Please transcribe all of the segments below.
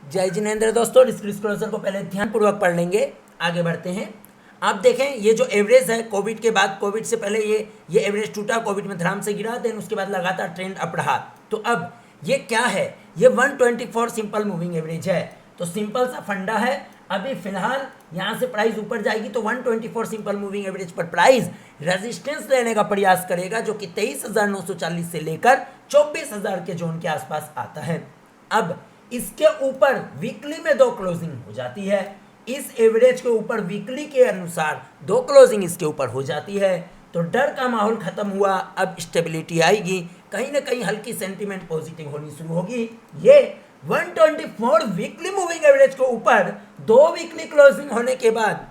जय जिनेंद्र दोस्तों, डिस्क्लोजर को पहले ध्यानपूर्वक पढ़ लेंगे, आगे बढ़ते हैं। आप देखें ये जो एवरेज है कोविड के बाद, कोविड से पहले ये एवरेज टूटा, कोविड में धड़ाम से गिरा, देन उसके बाद लगातार ट्रेंड अप रहा। तो अब ये क्या है, ये 124 सिंपल मूविंग एवरेज है। तो सिंपल सा फंडा है, अभी फिलहाल यहाँ से प्राइस ऊपर जाएगी तो 124 सिंपल मूविंग एवरेज पर प्राइस रेजिस्टेंस लेने का प्रयास करेगा, जो कि 23,940 से लेकर 24,000 के जोन के आसपास आता है। अब इसके ऊपर वीकली में 2 क्लोजिंग हो जाती है, इस एवरेज के ऊपर वीकली के अनुसार 2 क्लोजिंग इसके ऊपर हो जाती है, तो डर का माहौल खत्म हुआ, अब स्टेबिलिटी आएगी, कहीं ना कहीं हल्की सेंटीमेंट पॉजिटिव होनी शुरू होगी। ये 124 वीकली मूविंग एवरेज के ऊपर 2 वीकली क्लोजिंग होने के बाद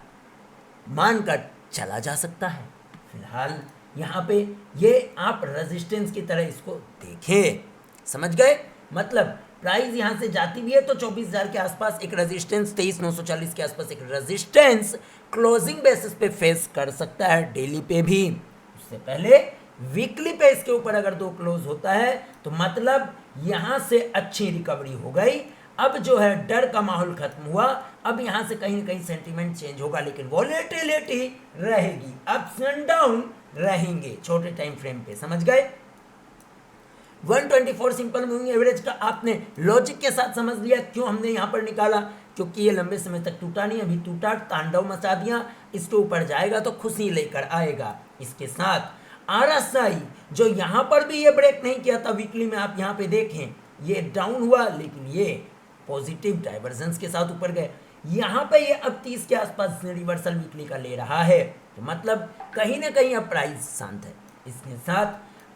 मानकर चला जा सकता है। फिलहाल यहाँ पे ये आप रेजिस्टेंस की तरह इसको देखें, समझ गए? मतलब प्राइस यहाँ से जाती भी है तो 24,000 के आसपास एक रेजिस्टेंस, 23,940 के आसपास एक रेजिस्टेंस क्लोजिंग बेसिस पे फेस कर सकता है, डेली पे भी। उससे पहले वीकली पे इसके ऊपर अगर 2 क्लोज होता है तो मतलब यहाँ से अच्छी रिकवरी हो गई। अब जो है डर का माहौल खत्म हुआ, अब यहाँ से कहीं ना कहीं सेंटीमेंट चेंज होगा, लेकिन वॉलेटिलिटी रहेगी, अप्स एंड डाउन रहेंगे छोटे टाइम फ्रेम पे, समझ गए? 124 सिंपल मूविंग एवरेज का आपने लॉजिक के साथ समझ लिया क्यों हमने यहाँ पर निकाला, क्योंकि ये लंबे समय तक टूटा नहीं, अभी टूटा, तांडव मचा दिया, इसके ऊपर जाएगा तो खुशी लेकर आएगा। इसके साथ RSI जो यहाँ पर भी ये ब्रेक नहीं किया था वीकली में, आप यहाँ पे देखें ये डाउन हुआ, लेकिन ये पॉजिटिव डाइवर्जेंस के साथ ऊपर गए। यहाँ पे ये अब 30 के आसपास रिवर्सल वीकली का ले रहा है, तो मतलब कहीं ना कहीं अब प्राइस शांत है। इसके साथ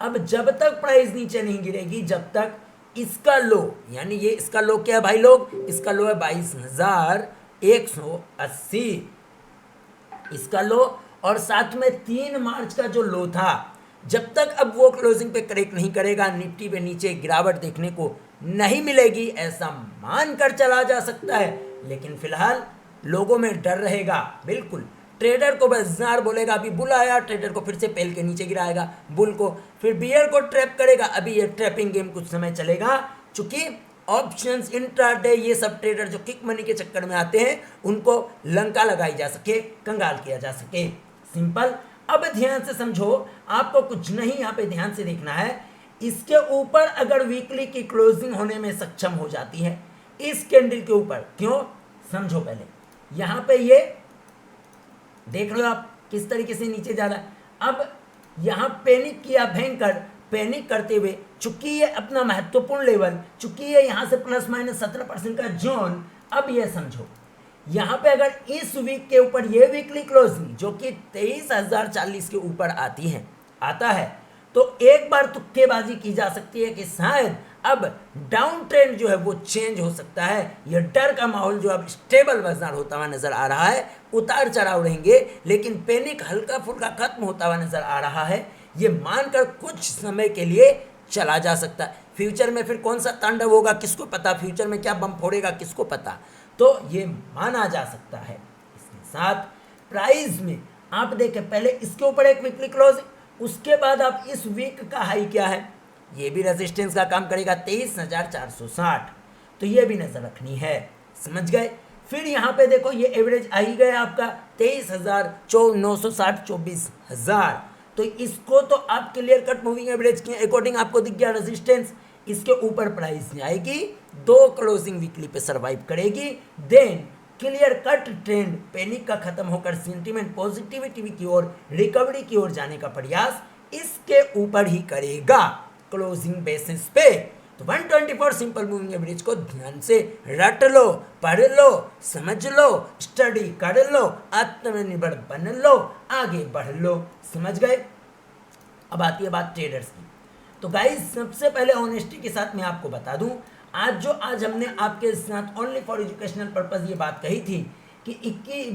अब जब तक प्राइस नीचे नहीं गिरेगी, जब तक इसका लो, यानी ये इसका लो क्या है भाई लोग, इसका लो है 22,180 इसका लो, और साथ में 3 मार्च का जो लो था, जब तक अब वो क्लोजिंग पे करेक्ट नहीं करेगा, निफ्टी पे नीचे गिरावट देखने को नहीं मिलेगी, ऐसा मानकर चला जा सकता है। लेकिन फिलहाल लोगों में डर रहेगा, बिल्कुल। ट्रेडर को बाजार बोलेगा अभी बुल आया, ट्रेडर को फिर से पहल के नीचे गिराएगा बुल को, फिर बियर को ट्रैप करेगा। अभी ये ट्रैपिंग गेम कुछ समय चलेगा, चूंकि ऑप्शंस, इंट्राडे, ये सब ट्रेडर जो किक मनी के चक्कर में आते हैं उनको लंका लगाई जा सके, कंगाल किया जा सके, सिंपल। अब ध्यान से समझो, आपको कुछ नहीं यहाँ पे ध्यान से देखना है, इसके ऊपर अगर वीकली की क्लोजिंग होने में सक्षम हो जाती है इस कैंडल के ऊपर, क्यों समझो पहले, यहाँ पे ये देख लो आप किस तरीके से नीचे जा रहा है। अब यहाँ पैनिक किया, भयंकर पैनिक करते हुए, चूंकि ये अपना महत्वपूर्ण लेवल, चूंकि ये यहाँ से +-17% का जोन, अब ये समझो यहाँ पे अगर इस वीक के ऊपर ये वीकली क्लोजिंग जो कि 23,040 के ऊपर आती है, आता है, तो एक बार तुक्केबाजी की जा सकती है कि शायद अब डाउन ट्रेंड जो है वो चेंज हो सकता है। यह डर का माहौल जो अब स्टेबल बाजार होता हुआ नजर आ रहा है, उतार चढ़ाव रहेंगे लेकिन पैनिक हल्का फुल्का खत्म होता हुआ नजर आ रहा है, ये मानकर कुछ समय के लिए चला जा सकता है। फ्यूचर में फिर कौन सा तांडव होगा किसको पता, फ्यूचर में क्या बम फोड़ेगा किसको पता, तो ये माना जा सकता है। इसके साथ प्राइस में आप देखें, पहले इसके ऊपर एक वीकली क्लोज, उसके बाद आप इस वीक का हाई क्या है, ये भी रेजिस्टेंस का काम करेगा 23,460, तो ये भी नजर रखनी है, समझ गए? फिर यहाँ पे देखो ये एवरेज आ ही गया आपका 23,960, 24,000, तो इसको तो आप क्लियर कट मूविंग एवरेज के अकॉर्डिंग आपको दिख गया रेजिस्टेंस। इसके ऊपर प्राइस आएगी, 2 क्लोजिंग वीकली पे सरवाइव करेगी, then clear cut trend panic का खत्म होकर सेंटीमेंट पॉजिटिविटी की ओर, रिकवरी की ओर जाने का प्रयास इसके ऊपर ही करेगा क्लोजिंग बेसिस पे। तो 124 सिंपल मूविंग एवरेज को ध्यान से रट लो, पढ़ लो, समझ लो, स्टडी कर लो, आत्मनिर्भर बन लो, आगे बढ़ लो, समझ गए? अब आती है बात ट्रेडर्स की। तो गाइस सबसे पहले ऑनेस्टी के साथ मैं आपको बता दूं, आज हमने आपके साथ ओनली फॉर एजुकेशनल पर्पस ये बात कही थी कि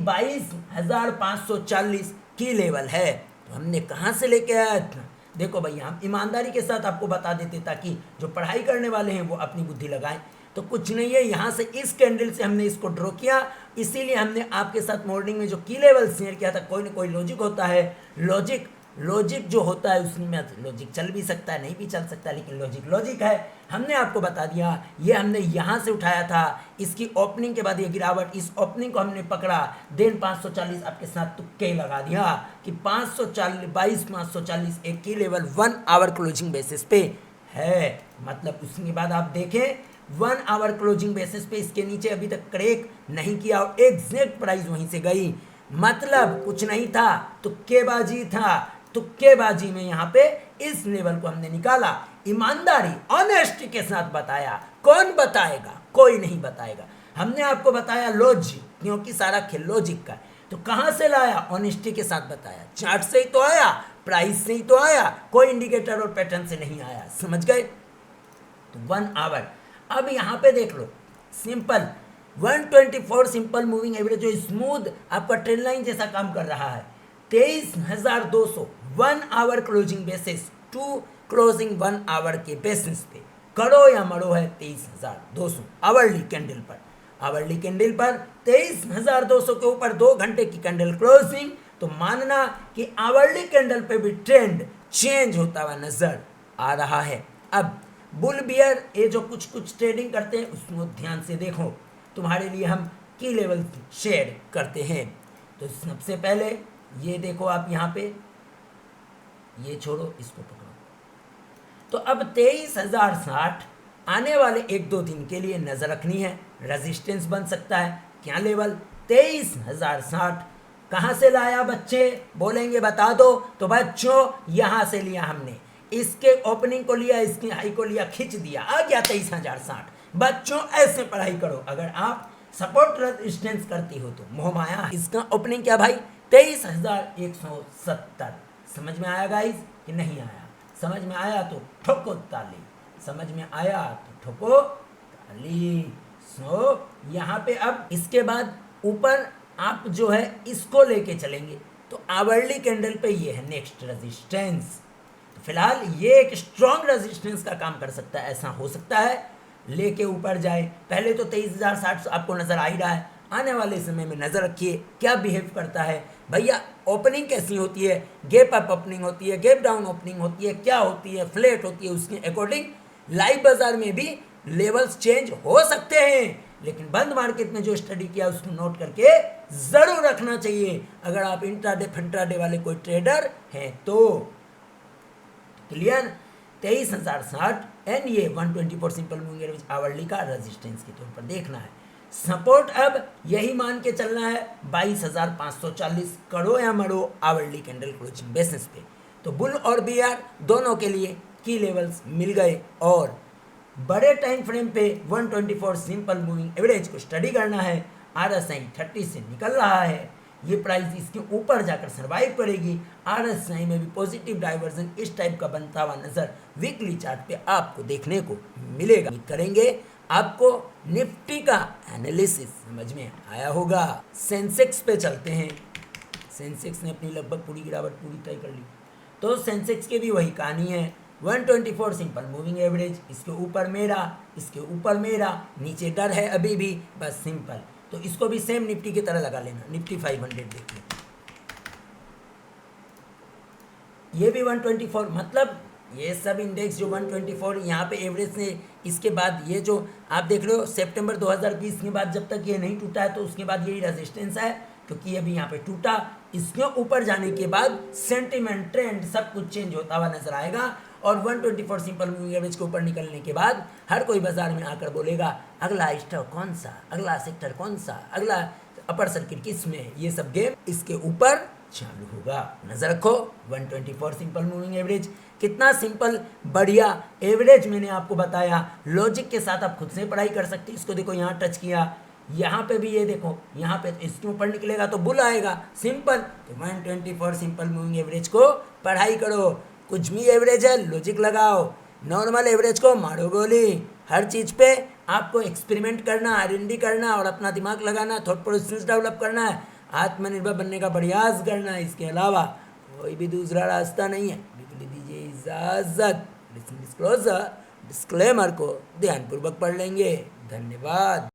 22,540 की लेवल है, तो हमने कहाँ से लेके आया था? देखो भैया, हम ईमानदारी के साथ आपको बता देते ताकि जो पढ़ाई करने वाले हैं वो अपनी बुद्धि लगाएं। तो कुछ नहीं है, यहाँ से इस कैंडल से हमने इसको ड्रॉ किया, इसीलिए हमने आपके साथ मॉर्निंग में जो की लेवल शेयर किया था, कोई ना कोई लॉजिक होता है, लॉजिक लॉजिक जो होता है उसमें लॉजिक चल भी सकता है, नहीं भी चल सकता, लेकिन लॉजिक लॉजिक है। हमने आपको बता दिया, ये हमने यहाँ से उठाया था, इसकी ओपनिंग के बाद ये गिरावट, इस ओपनिंग को हमने पकड़ा, देन 540 आपके साथ तुक्के लगा दिया कि 540 एक की लेवल 1 आवर क्लोजिंग बेसिस पे है। मतलब उसके बाद आप देखें 1 आवर क्लोजिंग बेसिस पे इसके नीचे अभी तक क्रैक नहीं किया और एग्जैक्ट प्राइस वहीं से गई। मतलब कुछ नहीं था, तुक्केबाजी था। तुक्केबाजी में यहाँ पे इस लेवल को हमने निकाला, ईमानदारी ऑनेस्टी के साथ बताया। कौन बताएगा? कोई नहीं बताएगा। हमने आपको बताया लॉजिक, क्योंकि सारा खेल लॉजिक का है। तो कहाँ से लाया? ऑनेस्टी के साथ बताया। चार्ट से ही तो आया, प्राइस से ही तो आया, कोई इंडिकेटर और पैटर्न से नहीं आया। समझ गए? तो 1 आवर। अब यहाँ पे देख लो, सिंपल 124 सिंपल मूविंग एवरेज जो स्मूथ आपका ट्रेंड लाइन जैसा काम कर रहा है। 23,200 1 hour closing basis to closing 1 hour के बेसिस पे करो या मरो है 23,200 आवरली कैंडल पर। आवरली कैंडल पर 23,200 के ऊपर 2 घंटे की कैंडल क्लोजिंग, तो मानना कि आवरली कैंडल पे भी ट्रेंड चेंज होता हुआ नजर आ रहा है। अब बुल बियर ये जो कुछ कुछ ट्रेडिंग करते हैं उसको ध्यान से देखो, तुम्हारे लिए हम की लेवल शेयर करते हैं। तो सबसे पहले ये देखो, आप यहाँ पे ये छोड़ो, इसको पकड़ो। तो अब 23,060 आने वाले 1-2 दिन के लिए नजर रखनी है, रेजिस्टेंस बन सकता है। क्या लेवल? 23,060। कहाँ से लाया बच्चे? बोलेंगे बता दो। तो बच्चों यहाँ से लिया हमने, इसके ओपनिंग को लिया, इसके हाई को लिया, खींच दिया, आ गया 23,060। बच्चों ऐसे पढ़ाई करो, अगर आप सपोर्ट रेजिस्टेंस करती हो तो मोह माया। इसका ओपनिंग क्या भाई? 23,170। समझ में आया गाइस कि नहीं आया? समझ में आया तो ठोको ताली, समझ में आया तो ठोको ताली। सो यहाँ पे अब इसके बाद ऊपर आप जो है इसको लेके चलेंगे, तो आवरली कैंडल पे ये है नेक्स्ट रेजिस्टेंस। तो फिलहाल ये एक स्ट्रॉन्ग रेजिस्टेंस का काम कर सकता है, ऐसा हो सकता है लेके ऊपर जाए। पहले तो 23,060 आपको नजर आ ही रहा है, आने वाले समय में नजर रखिए क्या बिहेव करता है। भैया ओपनिंग कैसी होती है? गैप अप ओपनिंग होती है, गैप डाउन ओपनिंग होती है, क्या होती है, फ्लैट होती है, उसके अकॉर्डिंग लाइव बाजार में भी लेवल्स चेंज हो सकते हैं। लेकिन बंद मार्केट में जो स्टडी किया उसको नोट करके जरूर रखना चाहिए, अगर आप इंट्राडे फंट्राडे वाले कोई ट्रेडर हैं तो। क्लियर? 23,060 एंड ये 124 सिंपल मूविंग एवरेज आवरली का रेजिस्टेंस के तौर पर देखना है। सपोर्ट अब यही मान के चलना है 22,540 करो या मरो आवरली कैंडल क्लोजिंग बेसिस पे। तो बुल और बीआर दोनों के लिए की लेवल्स मिल गए, और बड़े टाइम फ्रेम पे 124 सिंपल मूविंग एवरेज को स्टडी करना है। RSI 30 से निकल रहा है, ये प्राइस इसके ऊपर जाकर सर्वाइव करेगी। RSI में भी पॉजिटिव डाइवर्जन इस टाइप का बनता हुआ नजर वीकली चार्ट पे आपको देखने को मिलेगा। करेंगे आपको निफ्टी का एनालिसिस समझ में आया होगा। सेंसेक्स पे चलते हैं। सेंसेक्स ने अपनी लगभग पूरी गिरावट पूरी तय कर ली, तो सेंसेक्स की भी वही कहानी है। 124 सिंपल मूविंग एवरेज, इसके ऊपर मेरा, इसके ऊपर मेरा, नीचे डर है अभी भी, बस सिंपल। तो इसको भी सेम निफ्टी की तरह लगा लेना। निफ्टी 500 देखिए, ये भी 124, मतलब ये सब इंडेक्स जो 124 यहाँ पे एवरेज से, इसके बाद ये जो आप देख रहे हो सितंबर 2020 के बाद जब तक ये नहीं टूटा है तो उसके बाद यही रेजिस्टेंस है, क्योंकि अभी यहाँ पे टूटा। इसके ऊपर जाने के बाद सेंटिमेंट ट्रेंड सब कुछ चेंज होता हुआ नजर आएगा, और 124 सिंपल मूविंग एवरेज के ऊपर निकलने के बाद हर कोई बाजार में आकर बोलेगा अगला स्टॉक कौन सा, अगला सेक्टर कौन सा, अगला अपर सर्किट किस में, ये सब गेम इसके ऊपर चालू होगा। नजर रखो 124 सिंपल मूविंग एवरेज कितना सिंपल बढ़िया एवरेज मैंने आपको बताया। लॉजिक के साथ आप खुद से पढ़ाई कर सकते हैं। इसको देखो यहाँ टच किया, यहाँ पे भी ये देखो, यहाँ पे इसके ऊपर निकलेगा तो बुल आएगा, सिंपल। तो 124 सिंपल मूविंग एवरेज को पढ़ाई करो। कुछ भी एवरेज है लॉजिक लगाओ, नॉर्मल एवरेज को मारो गोली। हर चीज़ पे आपको एक्सपेरिमेंट करना, R&D करना और अपना दिमाग लगाना, थॉट प्रोसेस डेवलप करना है, आत्मनिर्भर बनने का प्रयास करना है। इसके अलावा कोई भी दूसरा रास्ता नहीं है। दीजिए इजाज़त। डिस्क्लोजर डिस्क्लेमर को ध्यानपूर्वक पढ़ लेंगे। धन्यवाद।